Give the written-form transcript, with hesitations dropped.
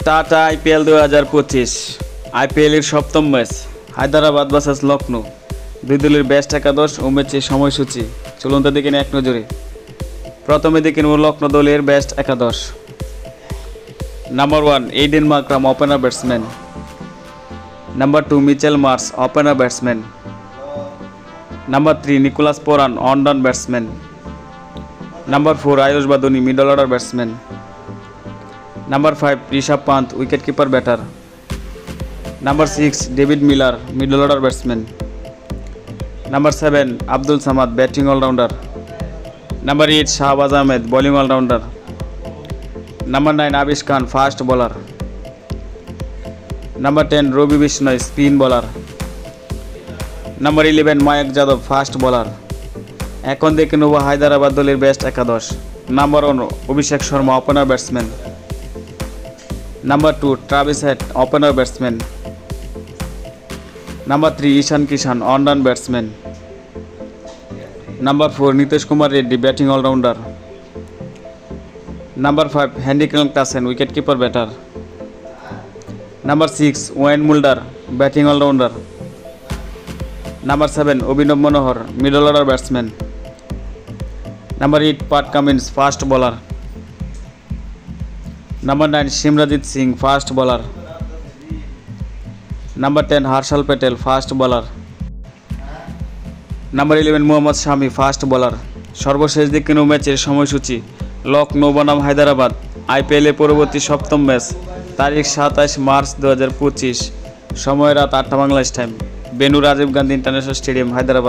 Tata IPL 2025 আইপিএলের সপ্তম match Hyderabad versus Lucknow. দুই দলের বেস্ট একাদশ ও ম্যাচের সময়সূচি চলুন তা দেখে নিন এক নজরে। প্রথমে দেখে নেব লখনৌ দলের বেস্ট একাদশ। Number 1 Aiden Markram, opener batsman. Number 2 Mitchell Marsh, opener batsman. Number 3 Nicholas Pooran, on down batsman. Number 4 Ayush Badoni, middle order batsman. Number 5 Rishabh Pant, wicket keeper batter. Number 6 David Miller, middle order batsman. Number 7 Abdul Samad, batting all rounder. Number 8 Shahbaz Ahmed, bowling all rounder. Number 9 Avesh Khan, fast bowler. Number 10 Ravi Bishnoi, spin bowler. Number 11 Mayank Yadav, fast bowler. এখন দেখে নেব হায়দ্রাবাদ দলের best একাদশ। Number 1 Abhishek Sharma, opener batsman. Number 2 Travis Head, opener batsman. Number 3 Ishan Kishan, on down batsman. Number 4 Nitish Kumar Reddy, batting all rounder. Number 5 হ্যান্ডি Klaasen, wicket keeper batter. Number 6 Wiaan Mulder, batting all rounder. Number 7 Abhinav Manohar, middle order batsman. Number 8 Pat Cummins, fast bowler. Number 9 Simarjeet Singh, fast bowler. Number 10 Harshal Patel, fast bowler. Number 11 Mohammed Shami, fast bowler. সর্বশেষ দিকে ম্যাচের সময়সূচি লখনৌ বনাম হায়দ্রাবাদ আইপিএলের পরবর্তী সপ্তম match, তারিখ 27 মার্চ 2025, সময় রাত 8টা Bangladesh time, venue Rajiv Gandhi International Stadium, Hyderabad.